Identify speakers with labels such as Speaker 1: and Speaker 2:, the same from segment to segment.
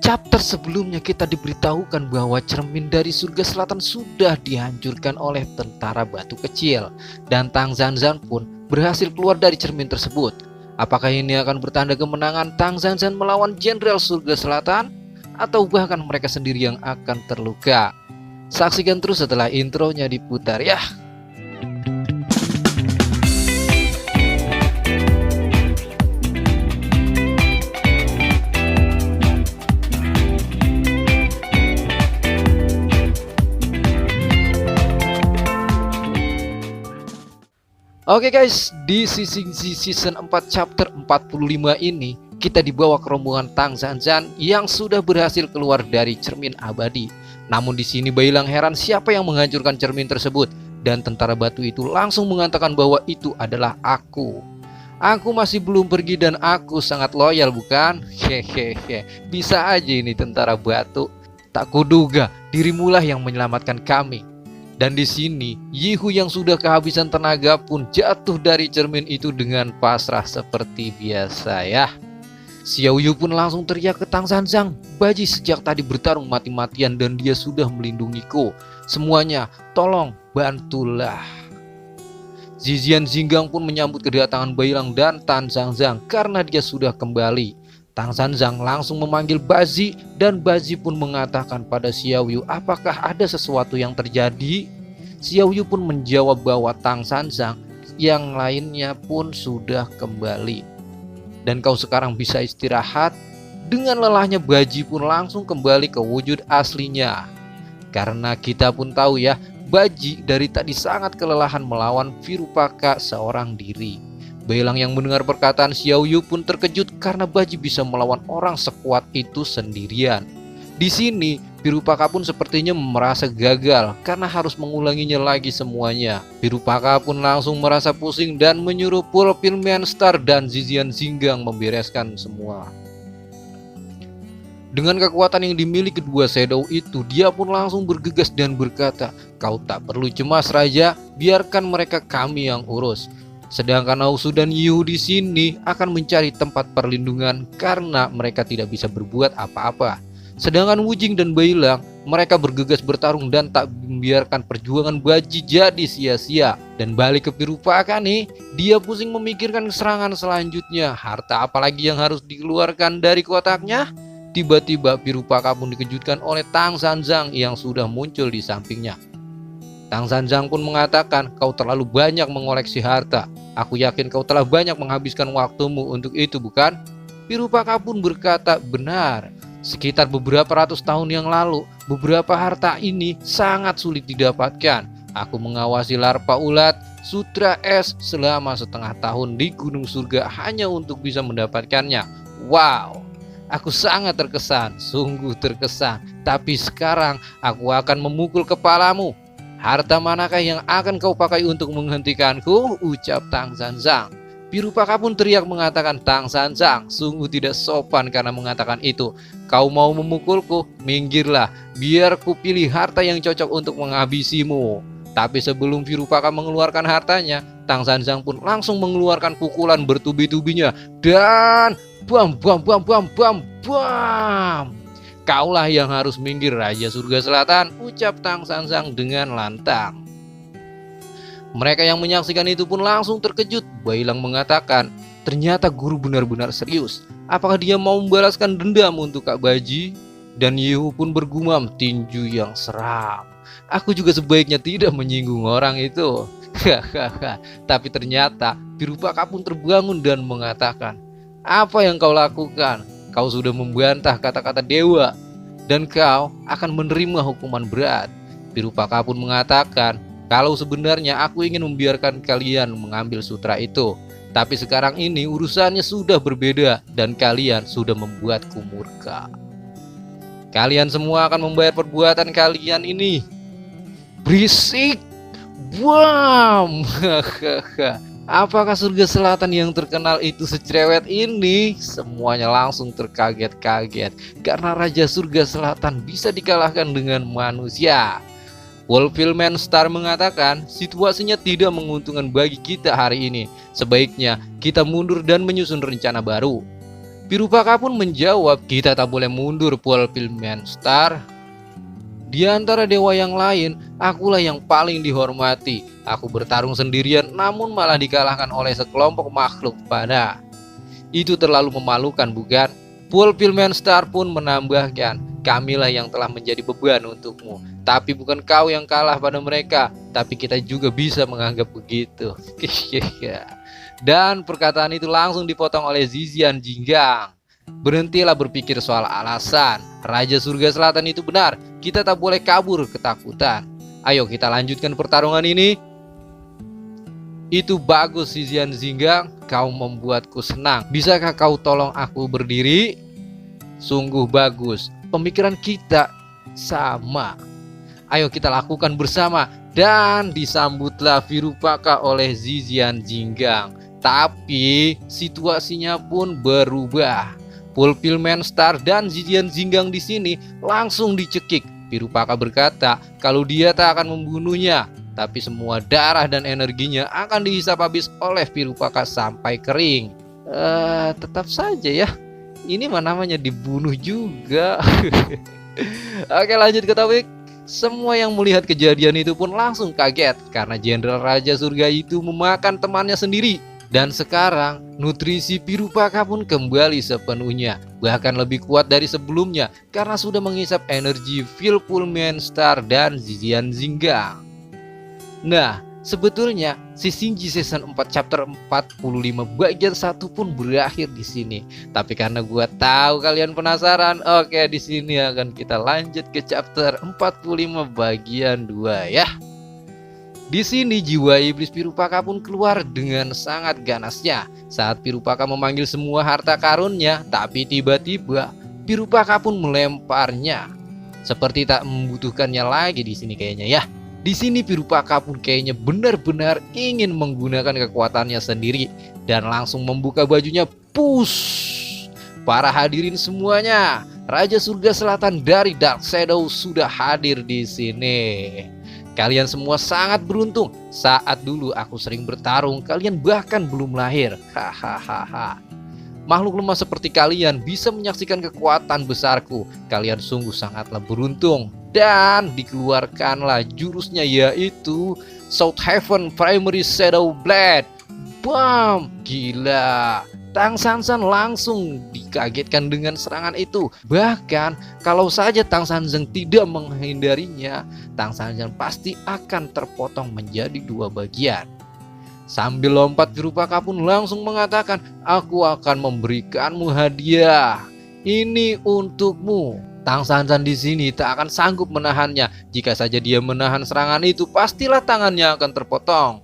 Speaker 1: Chapter sebelumnya kita diberitahukan bahwa cermin dari surga selatan sudah dihancurkan oleh tentara batu kecil, dan Tang Zanzan pun berhasil keluar dari cermin tersebut. Apakah ini akan bertanda kemenangan Tang Zanzan melawan Jenderal Surga Selatan, atau bahkan mereka sendiri yang akan terluka? Saksikan terus setelah intronya diputar ya. Oke guys, di season 4 chapter 45 ini kita dibawa ke rombongan Tang Zanzan yang sudah berhasil keluar dari cermin abadi. Namun di sini Bailang heran siapa yang menghancurkan cermin tersebut, dan tentara batu itu langsung mengatakan bahwa itu adalah aku. Aku masih belum pergi dan aku sangat loyal, bukan? Hehehe. Bisa aja ini tentara batu. Tak kuduga dirimulah yang menyelamatkan kami. Dan di sini Yihu yang sudah kehabisan tenaga pun jatuh dari cermin itu dengan pasrah seperti biasa ya. Xiao Yu pun langsung teriak ke Tang Zanzan, Baji sejak tadi bertarung mati-matian dan dia sudah melindungiku. Semuanya tolong bantulah. Zizian Zinggang pun menyambut kedatangan Bailang dan Tang Zanzan karena dia sudah kembali. Tang Zanzan langsung memanggil Bazi dan Bazi pun mengatakan pada Xiao Yu, apakah ada sesuatu yang terjadi? Xiao Yu pun menjawab bahwa Tang Zanzan yang lainnya pun sudah kembali dan kau sekarang bisa istirahat. Dengan lelahnya Baji pun langsung kembali ke wujud aslinya. Karena kita pun tahu ya, Baji dari tadi sangat kelelahan melawan Virupaka seorang diri. Bailang yang mendengar perkataan Xiao Yu pun terkejut karena Baji bisa melawan orang sekuat itu sendirian. Di sini Virupaka pun sepertinya merasa gagal karena harus mengulanginya lagi semuanya. Virupaka pun langsung merasa pusing dan menyuruh Purpilman Star dan Zizian Zinggang membereskan semua. Dengan kekuatan yang dimiliki kedua shadow itu, dia pun langsung bergegas dan berkata, kau tak perlu cemas Raja, biarkan mereka kami yang urus. Sedangkan Naosu dan Yihu di sini akan mencari tempat perlindungan karena mereka tidak bisa berbuat apa-apa. Sedangkan Wujing dan Bailang mereka bergegas bertarung dan tak membiarkan perjuangan Baji jadi sia-sia. Dan balik ke Virupaka nih, dia pusing memikirkan serangan selanjutnya. Harta apalagi yang harus dikeluarkan dari kotaknya? Tiba-tiba Virupaka pun dikejutkan oleh Tang Zanzan yang sudah muncul di sampingnya. Tang Zanzan pun mengatakan, kau terlalu banyak mengoleksi harta. Aku yakin kau telah banyak menghabiskan waktumu untuk itu, bukan? Virupaka pun berkata, benar. Sekitar beberapa ratus tahun yang lalu, beberapa harta ini sangat sulit didapatkan. Aku mengawasi larva ulat Sutra Es selama setengah tahun di Gunung Surga hanya untuk bisa mendapatkannya. Wow, aku sangat terkesan, sungguh terkesan. Tapi sekarang aku akan memukul kepalamu. Harta manakah yang akan kau pakai untuk menghentikanku? Ucap Tang Zanzan. Virupaka pun teriak mengatakan, Tang Zanzan sungguh tidak sopan karena mengatakan itu. Kau mau memukulku? Minggirlah, biar ku pilih harta yang cocok untuk menghabisimu. Tapi sebelum Virupaka mengeluarkan hartanya, Tang Zanzan pun langsung mengeluarkan pukulan bertubi-tubinya. Dan bam bam bam bam bam bam. Kaulah yang harus minggir Raja Surga Selatan, ucap Tang Zanzan dengan lantang. Mereka yang menyaksikan itu pun langsung terkejut. Bailang mengatakan, ternyata guru benar-benar serius. Apakah dia mau membalaskan dendam untuk Kak Baji? Dan Yihu pun bergumam, tinju yang seram. Aku juga sebaiknya tidak menyinggung orang itu. Hahaha. Tapi ternyata Virupaka pun terbangun dan mengatakan, apa yang kau lakukan? Kau sudah membantah kata-kata dewa dan kau akan menerima hukuman berat. Virupaka pun mengatakan, kalau sebenarnya aku ingin membiarkan kalian mengambil sutra itu, tapi sekarang ini urusannya sudah berbeda dan kalian sudah membuatku murka. Kalian semua akan membayar perbuatan kalian ini. Berisik. Bam. Apakah surga selatan yang terkenal itu secerewet ini? Semuanya langsung terkaget-kaget karena Raja Surga Selatan bisa dikalahkan dengan manusia. Wolfilman Star mengatakan, situasinya tidak menguntungkan bagi kita hari ini. Sebaiknya kita mundur dan menyusun rencana baru. Pirupaka pun menjawab, kita tak boleh mundur Pulpilman Star. Di antara dewa yang lain, akulah yang paling dihormati. Aku bertarung sendirian namun malah dikalahkan oleh sekelompok makhluk pada. Itu terlalu memalukan, bukan? Pulpilman Star pun menambahkan, kamilah yang telah menjadi beban untukmu. Tapi bukan kau yang kalah pada mereka, tapi kita juga bisa menganggap begitu. Dan perkataan itu langsung dipotong oleh Zizian Jinggang. Berhentilah berpikir soal alasan. Raja Surga Selatan itu benar. Kita tak boleh kabur ketakutan. Ayo kita lanjutkan pertarungan ini. Itu bagus Zizian Jinggang. Kau membuatku senang. Bisakah kau tolong aku berdiri? Sungguh bagus. Pemikiran kita sama. Ayo kita lakukan bersama. Dan disambutlah Virupaka oleh Zizian Jinggang. Tapi situasinya pun berubah. Pulpilman Star dan Zizian Jinggang di sini langsung dicekik. Virupaka berkata kalau dia tak akan membunuhnya, tapi semua darah dan energinya akan dihisap habis oleh Virupaka sampai kering. Tetap saja ya, ini namanya dibunuh juga. Oke, lanjut ke topik. Semua yang melihat kejadian itu pun langsung kaget karena Jenderal Raja Surga itu memakan temannya sendiri. Dan sekarang nutrisi Virupaka pun kembali sepenuhnya, bahkan lebih kuat dari sebelumnya karena sudah menghisap energi Pulpilman Star dan Zizian Jinggang. Nah, sebetulnya si Shinji Season 4 chapter 45 bagian 1 pun berakhir di sini. Tapi karena gua tahu kalian penasaran, oke, di sini akan kita lanjut ke chapter 45 bagian 2 ya. Di sini jiwa iblis Virupaka pun keluar dengan sangat ganasnya saat Virupaka memanggil semua harta karunnya, tapi tiba-tiba Virupaka pun melemparnya. Seperti tak membutuhkannya lagi di sini kayaknya ya. Di sini Virupaka pun kayaknya benar-benar ingin menggunakan kekuatannya sendiri dan langsung membuka bajunya. Push! Para hadirin semuanya, Raja Surga Selatan dari Dark Shadow sudah hadir di sini. Kalian semua sangat beruntung. Saat dulu aku sering bertarung, kalian bahkan belum lahir. Hahaha. Makhluk lemah seperti kalian bisa menyaksikan kekuatan besarku. Kalian sungguh sangatlah beruntung. Dan dikeluarkanlah jurusnya, yaitu South Heaven Primary Shadow Blade. Bam! Gila. Tang Sansan langsung dikagetkan dengan serangan itu. Bahkan kalau saja Tang Sansan tidak menghindarinya, Tang Sansan pasti akan terpotong menjadi 2 bagian. Sambil lompat, Virupaka pun langsung mengatakan, aku akan memberikanmu hadiah. Ini untukmu. Tang Sansan di sini tak akan sanggup menahannya. Jika saja dia menahan serangan itu, pastilah tangannya akan terpotong.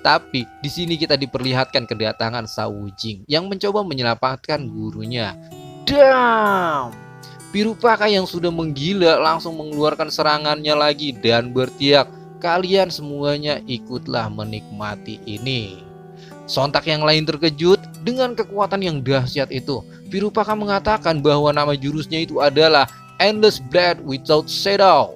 Speaker 1: Tapi di sini kita diperlihatkan kedatangan Shao Wujing yang mencoba menyelamatkan gurunya. Damn! Virupaka yang sudah menggila langsung mengeluarkan serangannya lagi dan berteriak, kalian semuanya ikutlah menikmati ini. Sontak yang lain terkejut dengan kekuatan yang dahsyat itu. Virupaka mengatakan bahwa nama jurusnya itu adalah Endless Blade Without Shadow.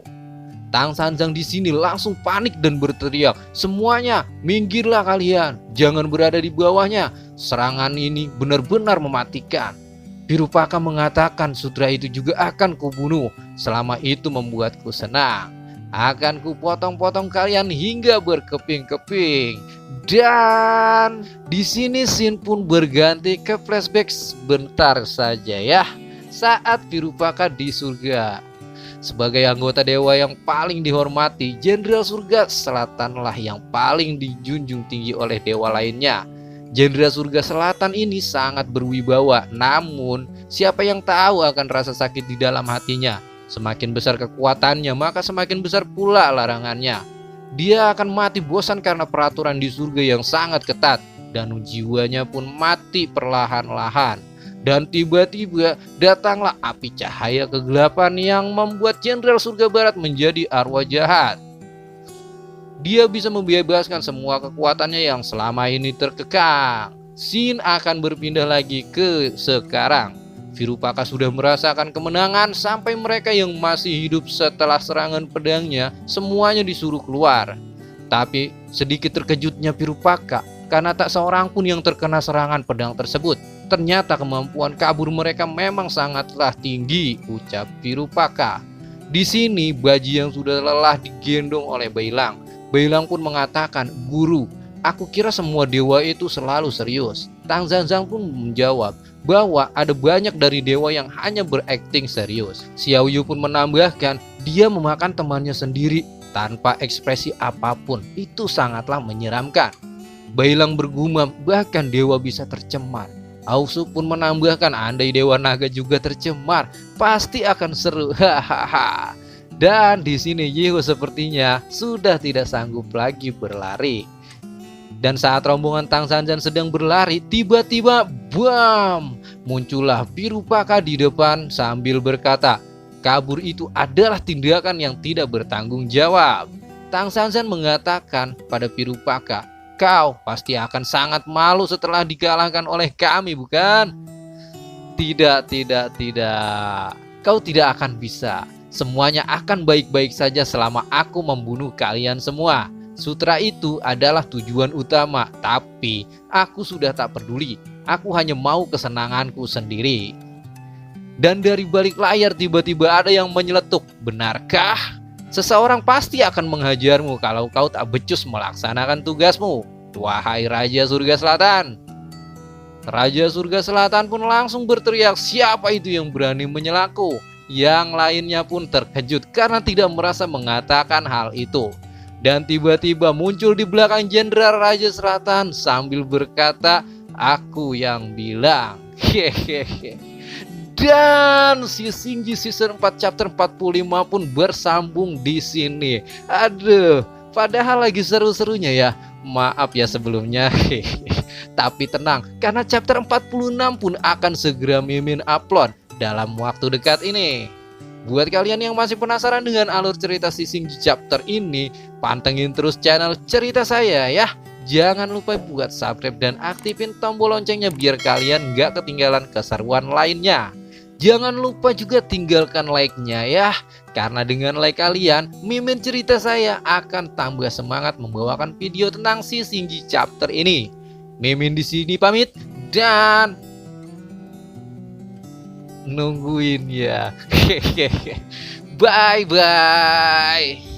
Speaker 1: Tang Sansan di sini langsung panik dan berteriak, semuanya minggirlah kalian, jangan berada di bawahnya. Serangan ini benar-benar mematikan. Virupaka mengatakan sutra itu juga akan kubunuh selama itu membuatku senang. Akan kupotong-potong kalian hingga berkeping-keping. Dan di sini scene pun berganti ke flashback sebentar saja ya. Saat Virupaka di surga. Sebagai anggota dewa yang paling dihormati, Jenderal Surga Selatanlah yang paling dijunjung tinggi oleh dewa lainnya. Jenderal Surga Selatan ini sangat berwibawa, namun siapa yang tahu akan rasa sakit di dalam hatinya. Semakin besar kekuatannya, maka semakin besar pula larangannya. Dia akan mati bosan karena peraturan di surga yang sangat ketat, dan jiwanya pun mati perlahan-lahan. Dan tiba-tiba datanglah api cahaya kegelapan yang membuat Jenderal Surga Barat menjadi arwah jahat. Dia bisa membebaskan semua kekuatannya yang selama ini terkekang. Scene akan berpindah lagi ke sekarang. Virupaka sudah merasakan kemenangan sampai mereka yang masih hidup setelah serangan pedangnya semuanya disuruh keluar. Tapi sedikit terkejutnya Virupaka karena tak seorang pun yang terkena serangan pedang tersebut. Ternyata kemampuan kabur mereka memang sangatlah tinggi, ucap Pirupaka. Di sini Baji yang sudah lelah digendong oleh Bailang. Bailang pun mengatakan, "Guru, aku kira semua dewa itu selalu serius." Tang Zanzang pun menjawab bahwa ada banyak dari dewa yang hanya berakting serius. Xiao Yu pun menambahkan, dia memakan temannya sendiri tanpa ekspresi apapun. Itu sangatlah menyeramkan. Bailang bergumam, bahkan dewa bisa tercemar. Ausu pun menambahkan, andai dewa naga juga tercemar, pasti akan seru. Hahaha. Dan di sini Yehu sepertinya sudah tidak sanggup lagi berlari. Dan saat rombongan Tang Sanjan sedang berlari, tiba-tiba bam! Muncullah Pirupaka di depan sambil berkata, kabur itu adalah tindakan yang tidak bertanggung jawab. Tang Sanjan mengatakan pada Pirupaka, kau pasti akan sangat malu setelah dikalahkan oleh kami, bukan? Tidak. Kau tidak akan bisa. Semuanya akan baik-baik saja selama aku membunuh kalian semua. Sutra itu adalah tujuan utama, tapi aku sudah tak peduli. Aku hanya mau kesenanganku sendiri. Dan dari balik layar tiba-tiba ada yang menyeletuk. Benarkah? Seseorang pasti akan menghajarmu kalau kau tak becus melaksanakan tugasmu. Wahai Raja Surga Selatan. Raja Surga Selatan pun langsung berteriak, siapa itu yang berani menyelaku? Yang lainnya pun terkejut karena tidak merasa mengatakan hal itu. Dan tiba-tiba muncul di belakang Jenderal Raja Selatan sambil berkata, aku yang bilang. Hehehe. Dan si Shinji season 4 chapter 45 pun bersambung di sini. Aduh, padahal lagi seru-serunya ya. Maaf ya sebelumnya. Tapi tenang, karena chapter 46 pun akan segera Mimin upload dalam waktu dekat ini. Buat kalian yang masih penasaran dengan alur cerita si Shinji chapter ini, pantengin terus channel cerita saya ya. Jangan lupa buat subscribe dan aktifin tombol loncengnya biar kalian gak ketinggalan keseruan lainnya. Jangan lupa juga tinggalkan like-nya ya. Karena dengan like kalian, Mimin cerita saya akan tambah semangat membawakan video tentang si Shinji chapter ini. Mimin di sini pamit dan nungguin ya. Bye bye.